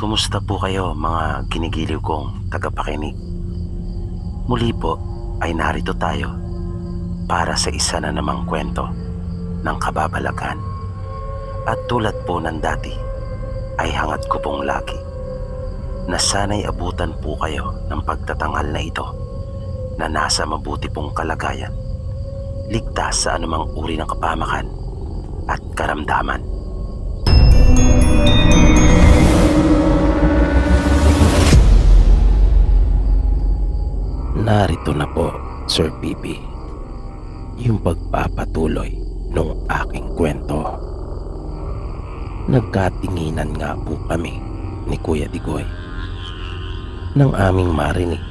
Kumusta po kayo mga ginigiliw kong tagapakinig? Muli po ay narito tayo para sa isa na namang kwento ng kababalagan. At tulad po ng dati ay hangad ko pong lagi na sana'y abutan po kayo ng pagtatanghal na ito na nasa mabuti pong kalagayan, ligtas sa anumang uri ng kapamakan at karamdaman. Narito na po, Sir Pipi, yung pagpapatuloy ng aking kwento. Nagkatinginan nga po kami ni Kuya Digoy nang aming marinig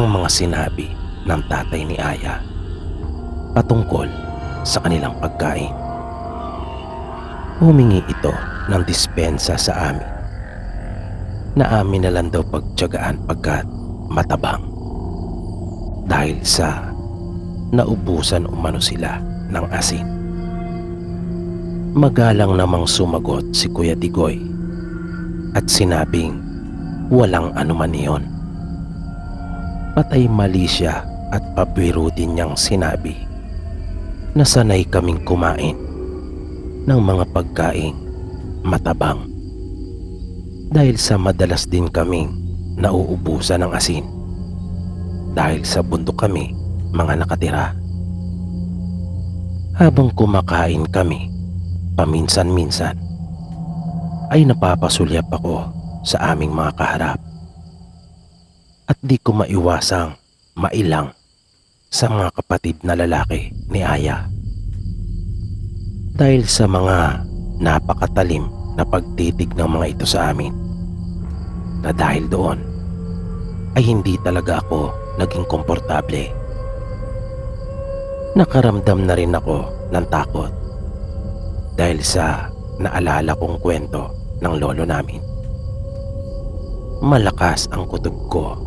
ang mga sinabi ng tatay ni Aya patungkol sa kanilang pagkain. Humingi ito ng dispensa sa amin na amin na lang daw pagtiyagaan pagkat matabang dahil sa naubusan umano sila ng asin. Magalang namang sumagot si Kuya Digoy at sinabing walang anuman iyon. Patay mali siya at pabiro din niyang sinabi na sanay kaming kumain ng mga pagkaing matabang dahil sa madalas din kaming nauubusan ng asin dahil sa bundok kami mga nakatira. Habang kumakain kami paminsan-minsan ay napapasulyap ako sa aming mga kaharap at di ko maiwasang mailang sa mga kapatid na lalaki ni Aya dahil sa mga napakatalim na pagtitig ng mga ito sa amin, na dahil doon ay hindi talaga ako naging komportable. Nakaramdam na rin ako ng takot dahil sa naalala kong kwento ng lolo namin. Malakas ang kutob ko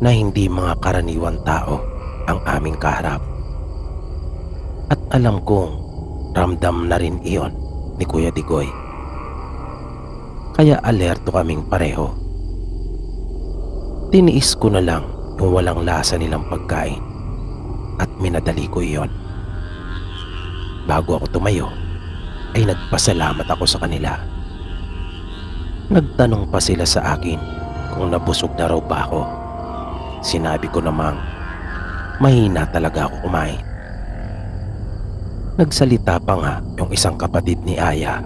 na hindi mga karaniwang tao ang aming kaharap. At alam kong ramdam na rin iyon ni Kuya Digoy. Kaya alerto kaming pareho. Tiniis ko na lang yung walang lasa nilang pagkain at minadali ko iyon. Bago ako tumayo ay nagpasalamat ako sa kanila. Nagtanong pa sila sa akin kung nabusog na raw ba ako. Sinabi ko namang mahina talaga ako kumain. Nagsalita pa nga yung isang kapatid ni Aya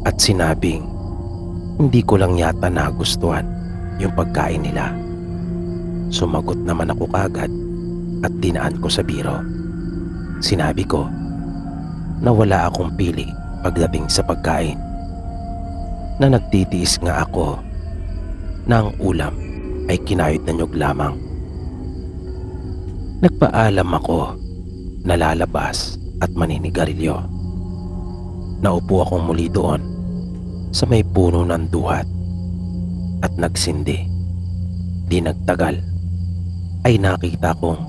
at sinabing hindi ko lang yata nagustuhan yung pagkain nila. Sumagot naman ako kagad at dinaan ko sa biro. Sinabi ko na wala akong pili pagdating sa pagkain, na nagtitiis nga ako na ang ulam ay kinayod na nyog lamang. Nagpaalam ako na lalabas at maninigarilyo. Naupo akong muli doon sa may puno ng duhat at nagsindi. Di nagtagal ay nakita kong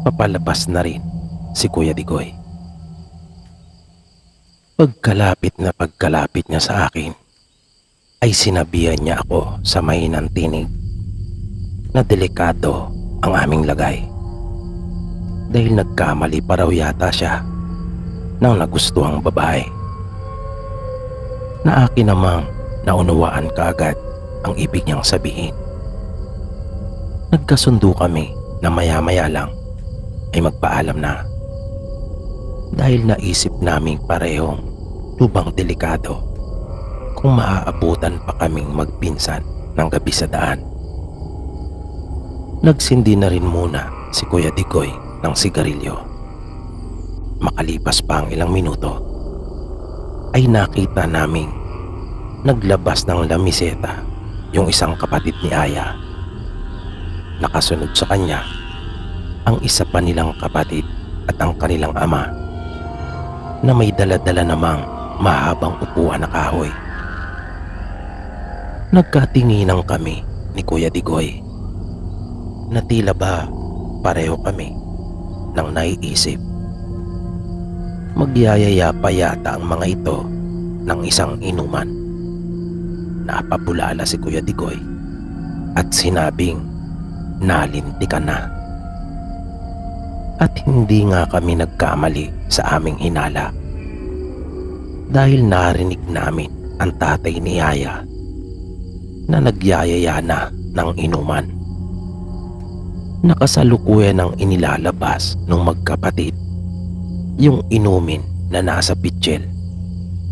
papalabas na rin si Kuya Digoy. Pagkalapit niya sa akin ay sinabihan niya ako sa mahinang tinig na delikado ang aming lagay dahil nagkamali pa raw yata siya ng nagustuhang babae, na akin namang naunawaan kaagad ang ibig niyang sabihin. Nagkasundo kami na maya-maya lang ay magpaalam na dahil naisip naming parehong lubang delikado kung maaabutan pa kaming magpinsan ng gabi sa daan. Nagsindi na rin muna si Kuya Digoy ng sigarilyo. Makalipas pa ang ilang minuto ay nakita naming naglabas ng lamiseta yung isang kapatid ni Aya. Nakasunod sa kanya ang isa pa nilang kapatid at ang kanilang ama na may dala-dala namang mahabang upuan na kahoy. Nagkatinginan kami ni Kuya Digoy na tila ba pareho kami ng naiisip. Magyayaya pa yata ang mga ito ng isang inuman napabulala si Kuya Digoy at sinabing nalinti ka na. At hindi nga kami nagkamali sa aming hinala, dahil narinig namin ang tatay ni Yaya na nagyayaya na ng inuman. Nakasalukuyan ng inilalabas ng magkapatid yung inumin na nasa pitsil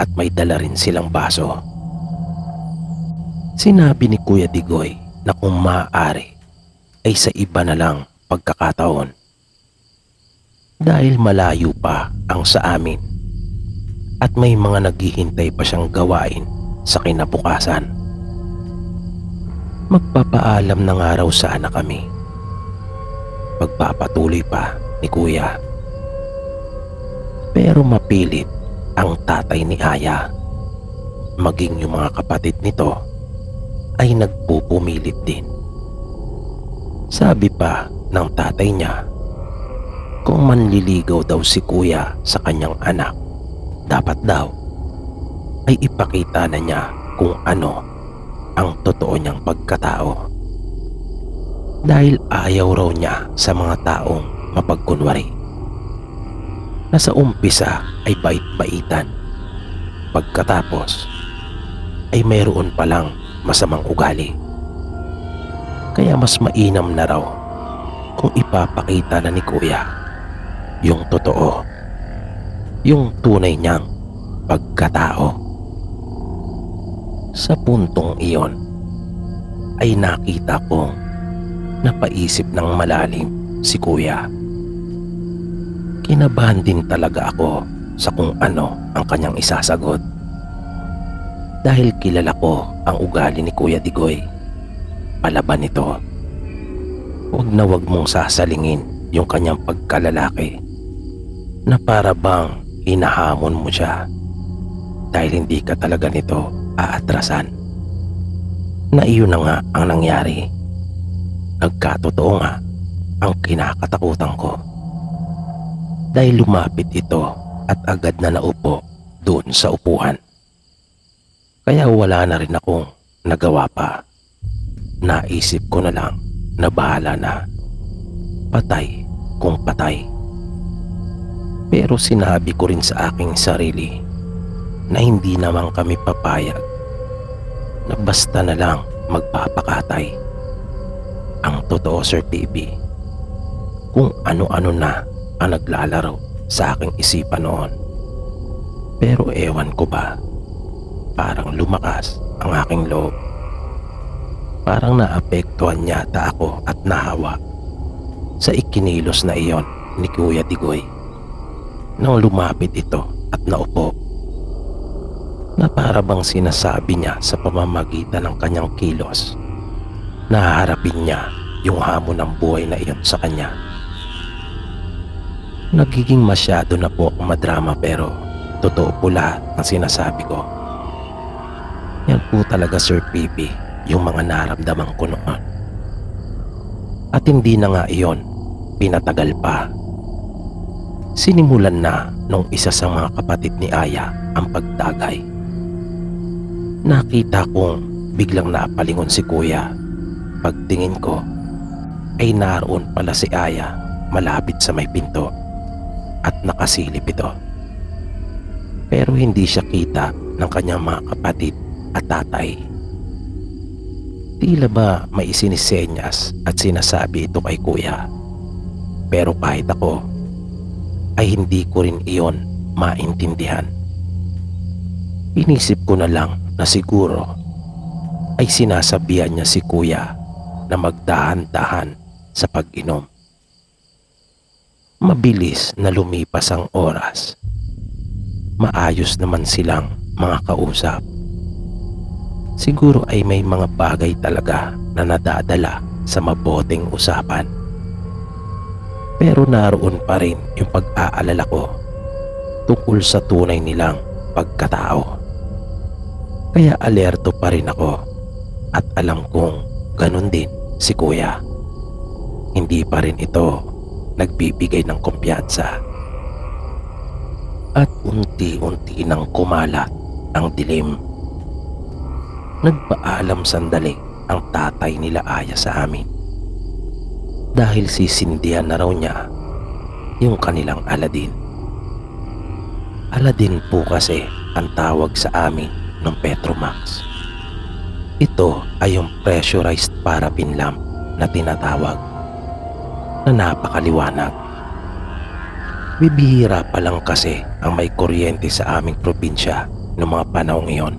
at may dala rin silang baso. Sinabi ni Kuya Digoy na kung maaari ay sa iba na lang pagkakataon, dahil malayo pa ang sa amin at may mga naghihintay pa siyang gawain sa kinabukasan. Magpapaalam na nga raw sana kami. Pagpapatuloy pa ni Kuya. Pero mapilit ang tatay ni Aya, maging yung mga kapatid nito ay nagpupumilit din. Sabi pa ng tatay niya, kung manliligaw daw si Kuya sa kanyang anak, dapat daw ay ipakita na niya kung ano ang totoo niyang pagkatao. Dahil ayaw raw niya sa mga taong mapagkunwari, na sa umpisa ay bait-baitan, pagkatapos ay mayroon palang masamang ugali. Kaya mas mainam na raw kung ipapakita na ni Kuya yung totoo, yung tunay niyang pagkatao. Sa puntong iyon ay nakita kong napaisip ng malalim si Kuya. Kinabahan din talaga ako sa kung ano ang kanyang isasagot, dahil kilala ko ang ugali ni Kuya Digoy. Palaban nito, huwag na huwag mong sasalingin yung kanyang pagkalalaki, na para bang hinahamon mo siya dahil hindi ka talaga nito aatrasan. Na iyon na nga ang nangyari. Nagkatotoo nga ang kinakatakutan ko, dahil lumapit ito at agad na naupo doon sa upuan. Kaya wala na rin akong nagawa pa. Naisip ko na lang na bahala na, patay kung patay. Pero sinabi ko rin sa aking sarili na hindi naman kami papayag na basta na lang magpapakatay. Ang totoo, Sir TV, kung ano-ano na ang naglalaro sa aking isipan noon. Pero ewan ko ba, parang lumakas ang aking loob. Parang naapektuhan yata ako at nahawa sa ikinilos na iyon ni Kuya Digoy nang lumapit ito at naupo, na para bang sinasabi niya sa pamamagitan ng kanyang kilos na haharapin niya yung hamon ng buhay na iyon sa kanya. Nagiging masyado na po akong madrama, pero totoo po lahat ang sinasabi ko. Yan po talaga, Sir Pipi, yung mga naramdaman ko noon. At hindi na nga iyon pinatagal pa. Sinimulan na nung isa sa mga kapatid ni Aya ang pagtagay. Nakita kong biglang naapalingon si Kuya. Pagtingin ko ay naroon pala si Aya malapit sa may pinto at nakasilip ito. Pero hindi siya kita ng kanyang mga kapatid at tatay. Tila ba may isinisenyas at sinasabi ito kay Kuya. Pero kahit ako ay hindi ko rin iyon maintindihan. Inisip ko na lang na siguro ay sinasabihan niya si Kuya na magdahan-dahan sa pag-inom. Mabilis na lumipas ang oras. Maayos naman silang mga kausap. Siguro ay may mga bagay talaga na nadadala sa mabuting usapan. Pero naroon pa rin yung pag-aalala ko tungkol sa tunay nilang pagkatao. Kaya alerto pa rin ako at alam kong ganun din si Kuya. Hindi pa rin ito nagbibigay ng kumpiyansa. At unti-unti nang kumalat ang dilim. Nagpaalam sandali ang tatay nila Aya sa amin dahil sisindihan na raw niya yung kanilang Aladdin. Aladdin po kasi ang tawag sa amin ng Petromax. Ito ay yung pressurized paraffin lamp na tinatawag na napakaliwanag. Bibihira pa lang kasi ang may kuryente sa aming probinsya noong mga panahong iyon.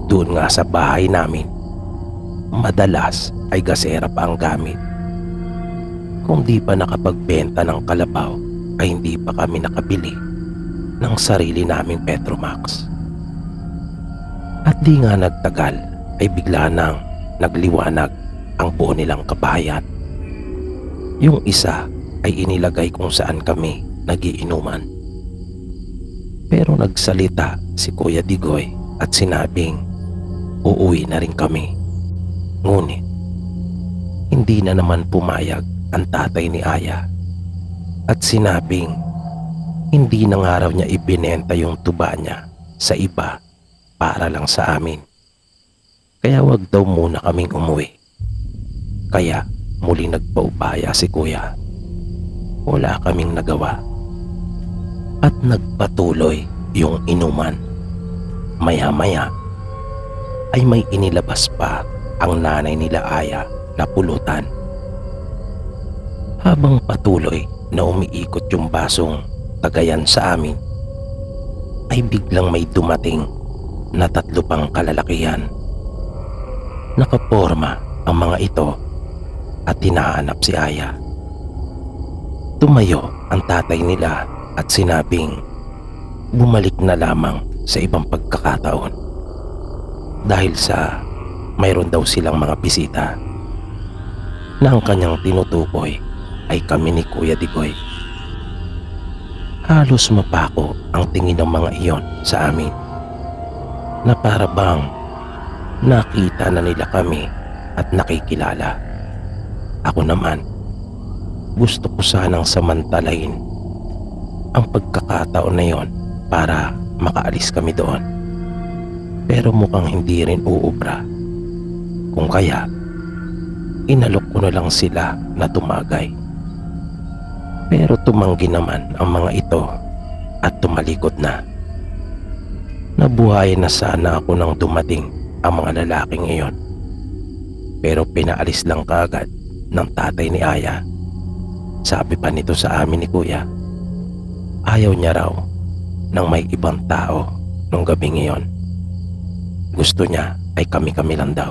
Doon nga sa bahay namin, madalas ay gasera pa ang gamit. Kung di pa nakapagbenta ng kalabaw ay hindi pa kami nakabili ng sarili naming Petromax. At di nga nagtagal ay bigla nang nagliwanag ang buo nilang kabahayan. Yung isa ay inilagay kung saan kami nagiinuman. Pero nagsalita si Kuya Digoy at sinabing uuwi na rin kami. Ngunit hindi na naman pumayag ang tatay ni Aya at sinabing hindi na nga raw niya ibinenta yung tuba niya sa iba para lang sa amin. Kaya wag daw muna kaming umuwi. Kaya muli nagpaubaya si Kuya. Wala kaming nagawa at nagpatuloy yung inuman. Maya-maya ay may inilabas pa ang nanay nila Aya na pulutan. Habang patuloy na umiikot yung basong tagayan sa amin, ay biglang may dumating na 3 pang kalalakihan. Nakaporma ang mga ito at hinahanap si Aya. Tumayo ang tatay nila at sinabing bumalik na lamang sa ibang pagkakataon dahil sa mayroon daw silang mga bisita na ang kanyang tinutukoy ay kami ni Kuya Digoy. Halos mapako ang tingin ng mga iyon sa amin na para bang nakita na nila kami at nakikilala. Ako naman, gusto ko sanang samantalain ang pagkakataon na yon para makaalis kami doon. Pero mukhang hindi rin uubra. Kung kaya, inalok ko na lang sila na tumagay. Pero tumanggi naman ang mga ito at tumalikod na. Nabuhayan na sana ako nang dumating ang mga lalaking iyon. Pero pinaalis lang kaagad ng tatay ni Aya. Sabi pa nito sa amin ni Kuya, ayaw niya raw ng may ibang tao nung gabing iyon. Gusto niya ay kami-kami lang daw.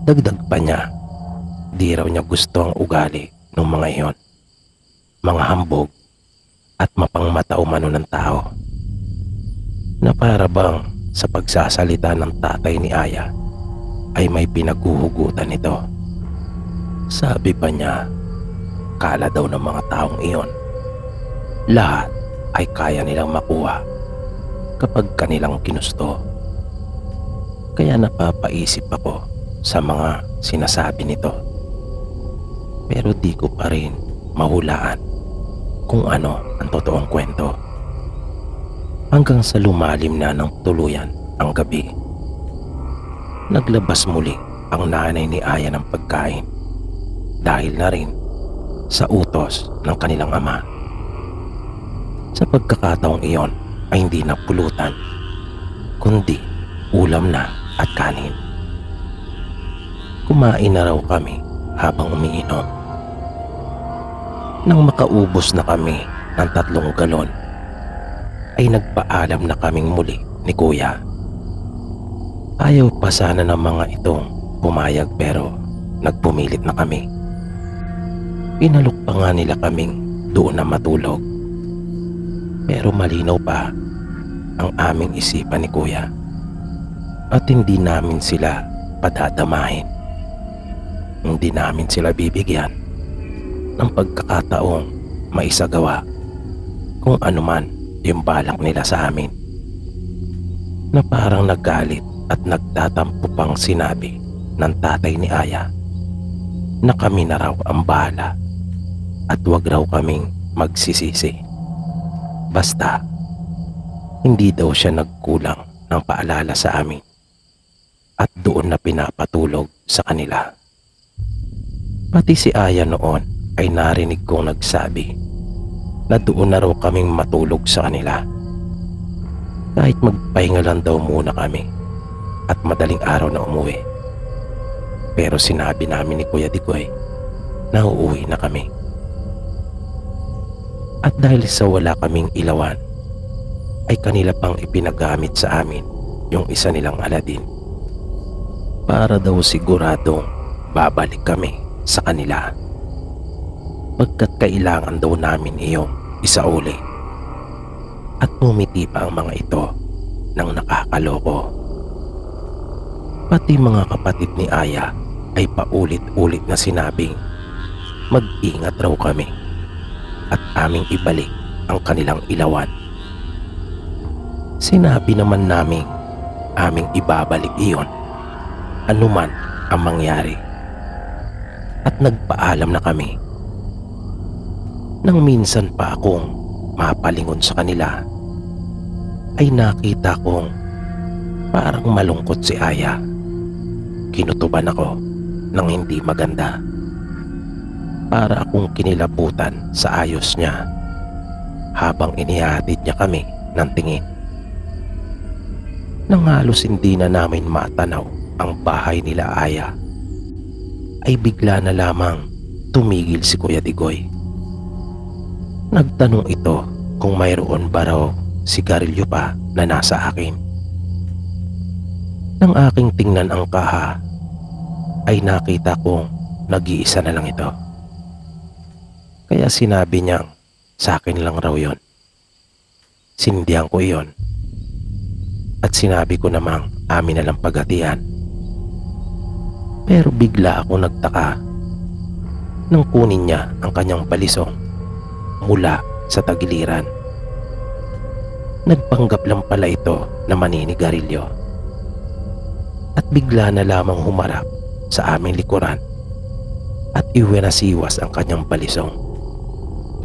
Dagdag pa niya, di raw niya gusto ang ugali ng mga iyon. Mga hambog at mapangmatao mano ng tao. Na para bang sa pagsasalita ng tatay ni Aya ay may pinaghuhugutan nito. Sabi pa niya, kala daw ng mga taong iyon, lahat ay kaya nilang makuha kapag kanilang ginusto. Kaya napapaisip ako sa mga sinasabi nito. Pero di ko pa rin mahulaan kung ano ang totoong kwento. Hanggang sa lumalim na ng tuluyan ang gabi. Naglabas muli ang nanay ni Aya ng pagkain dahil na rin sa utos ng kanilang ama. Sa pagkakataong iyon ay hindi na pulutan, kundi ulam na at kanin. Kumain na raw kami habang umiinom. Nang makaubos na kami ng 3 galon, ay nagpaalam na kaming muli ni Kuya. Ayaw pa sana ng mga itong pumayag pero nagpumilit na kami. Pinalok pa nga nila kaming doon na matulog. Pero malinaw pa ang aming isipan ni Kuya at hindi namin sila padadamahin. Hindi namin sila bibigyan ng pagkakataong maisagawa kung anuman yung balak nila sa amin. Na parang nagalit at nagtatampo pang sinabi ng tatay ni Aya na kami na raw ang bahala at wag raw kaming magsisisi. Basta hindi daw siya nagkulang ng paalala sa amin at doon na pinapatulog sa kanila. Pati si Aya noon ay narinig kong nagsabi na doon na raw kaming matulog sa kanila. Kahit magpahinga lang daw muna kami at madaling araw na umuwi. Pero sinabi namin ni Kuya Digoy na uuwi na kami. At dahil sa wala kaming ilawan, ay kanila pang ipinagamit sa amin yung isa nilang Aladdin para daw siguradong babalik kami sa kanila pagkat kailangan daw namin iyong isauli. At pumiti pa ang mga ito ng nakakaloko. Pati mga kapatid ni Aya ay paulit-ulit na sinabing mag-ingat raw kami at aming ibalik ang kanilang ilawan. Sinabi naman naming aming ibabalik iyon anuman ang mangyari at nagpaalam na kami. Nang minsan pa akong mapalingon sa kanila ay nakita kong parang malungkot si Aya. Kinutuban ako ng hindi maganda. Para akong kinilabutan sa ayos niya habang inihatid niya kami ng tingin. Nang halos hindi na namin matanaw ang bahay nila Aya, ay bigla na lamang tumigil si Kuya Digoy. Nagtanong ito kung mayroon ba raw sigarilyo pa na nasa akin. Nang aking tingnan ang kaha, ay nakita kong nag-iisa na lang ito. Kaya sinabi niyang sa akin lang raw yon. Sindihan ko iyon. At sinabi ko namang amin na lang paghatian. Pero bigla ako nagtaka nang kunin niya ang kanyang balisong mula sa tagiliran. Nagpanggap lang pala ito na maninigarilyo. At bigla na lamang humarap sa aming likuran at iwenasiwas ang kanyang balisong.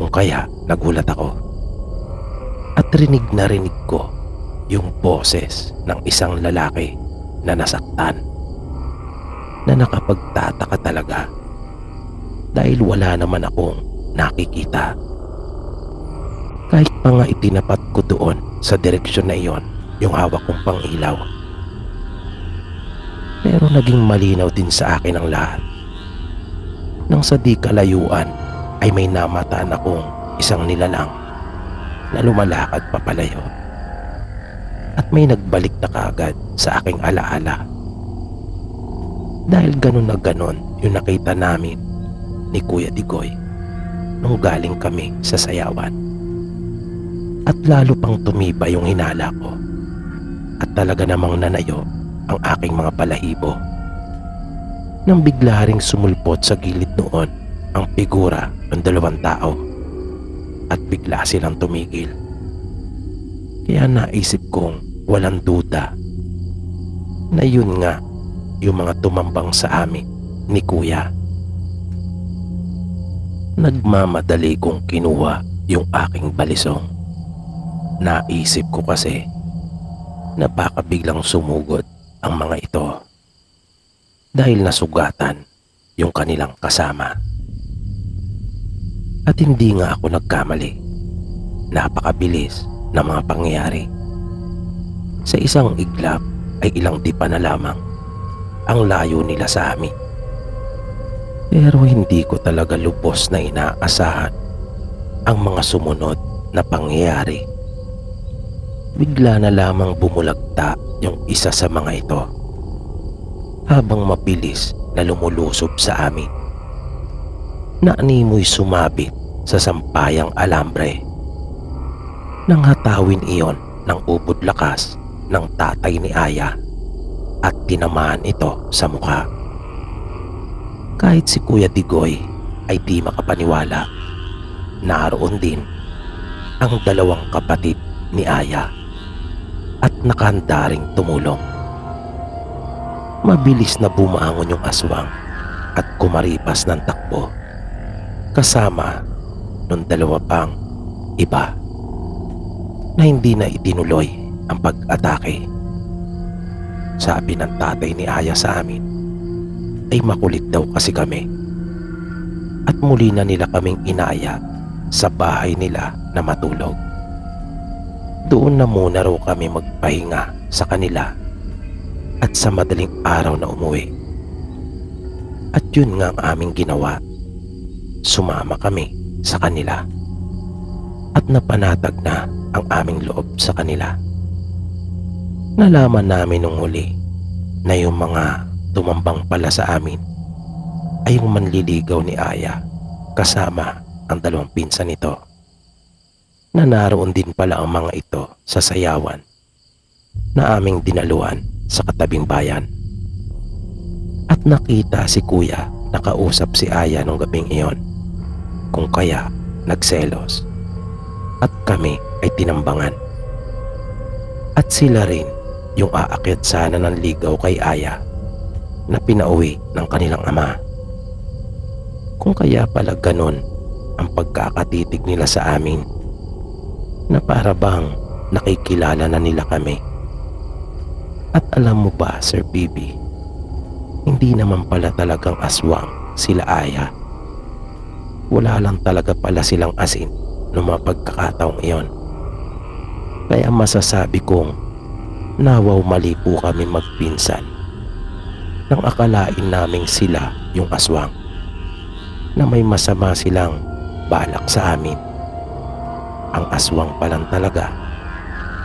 Kung kaya nagulat ako at rinig na rinig ko yung boses ng isang lalaki na nasaktan, na nakapagtataka talaga dahil wala naman akong nakikita. Kahit pa nga itinapat ko doon sa direksyon na iyon yung hawak kong pang-ilaw. Pero naging malinaw din sa akin ang lahat. Nang sa di kalayuan ay may namataan akong isang nilalang na lumalakad papalayo. At may nagbalik na kaagad sa aking alaala. Dahil ganun na ganun yung nakita namin ni Kuya Digoy nung galing kami sa sayawan. At lalo pang tumiba yung hinala ko at talaga namang nanayo ang aking mga balahibo. Nang bigla ring sumulpot sa gilid noon ang figura ng dalawang tao at bigla silang tumigil. Kaya naisip kong walang duda na yun nga yung mga tumambang sa amin ni Kuya. Nagmamadali kong kinuha yung aking balisong. Naisip ko kasi na baka biglang sumugod ang mga ito dahil nasugatan yung kanilang kasama. At hindi nga ako nagkamali. Napakabilis na mga pangyayari. Sa isang iglap ay ilang dipa na lamang ang layo nila sa amin. Pero hindi ko talaga lubos na inaasahan ang mga sumunod na pangyayari. Bigla na lamang bumulagta yung isa sa mga ito habang mabilis na lumulusob sa amin. Naanimoy sumabit sa sampayang alambre. Nang hatawin iyon ng ubod lakas ng tatay ni Aya at tinamaan ito sa mukha. Kahit si Kuya Digoy ay di makapaniwala. Naroon din ang dalawang kapatid ni Aya at nakahanda ring tumulong. Mabilis na bumangon yung aswang at kumaripas ng takbo kasama nung dalawa pang iba na hindi na itinuloy ang pag-atake. sabi ng tatay ni Aya sa amin, ay makulit daw kasi kami. At muli na nila kaming inaya sa bahay nila na matulog. Doon na muna raw kami magpahinga sa kanila at sa madaling araw na umuwi. At yun nga ang aming ginawa. Sumama kami sa kanila at napanatag na ang aming loob sa kanila. Nalaman namin nung huli na yung mga tumambang pala sa amin ay yung manliligaw ni Aya kasama ang dalawang pinsan nito. Na naroon din pala ang mga ito sa sayawan na aming dinaluan sa katabing bayan. At nakita si kuya nakausap si Aya nung gabing iyon, kung kaya nagselos at kami ay tinambangan. At sila rin yung aakyat sana ng ligaw kay Aya na pinauwi ng kanilang ama. Kung kaya pala ganun ang pagkakatitig nila sa amin, na para bang nakikilala na nila kami. At alam mo ba, Sir PB, hindi naman pala talagang aswang sila Aya. Wala lang talaga pala silang asin noong mga pagkakataong iyon. Kaya masasabi kong nawaw mali po kami magpinsan nang akalain naming sila yung aswang, na may masama silang balak sa amin. Ang aswang pa lang talaga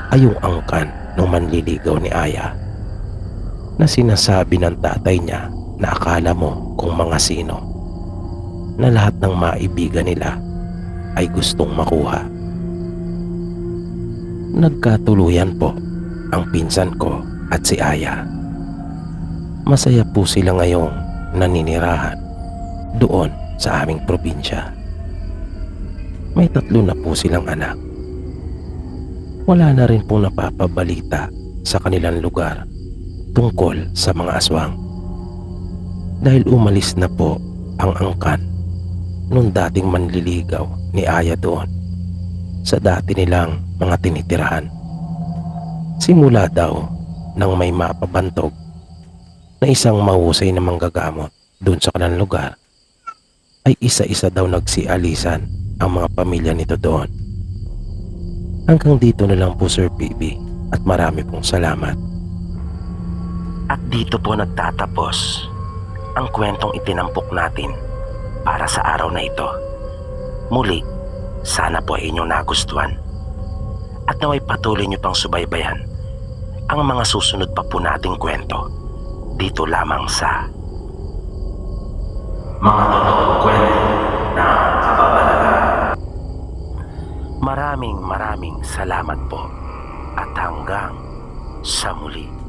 ay yung angkan ng manliligaw ni Aya, na sinasabi ng tatay niya na akala mo kung mga sino, na lahat ng maibigan nila ay gustong makuha. Nagkatuluyan po ang pinsan ko at si Aya. Masaya po sila ngayong naninirahan doon sa aming probinsya. May 3 na po silang anak. Wala na rin pong napapabalita sa kanilang lugar tungkol sa mga aswang, dahil umalis na po ang angkan nung dating manliligaw ni Aya doon sa dati nilang mga tinitirahan. Simula daw nang may mapabantog na isang mahusay na manggagamot doon sa kanilang lugar, ay isa-isa daw nagsialisan ang mga pamilya nito doon. Hanggang dito na lang po, Sir PB, at marami pong salamat. At dito po nagtatapos ang kwentong itinampok natin para sa araw na ito. Muli, sana po ay inyong nagustuhan at naway patuloy nyo pang subaybayan ang mga susunod pa po nating kwento dito lamang sa Mga Totoong Kwento na Kababalagan. Maraming salamat po at hanggang sa muli.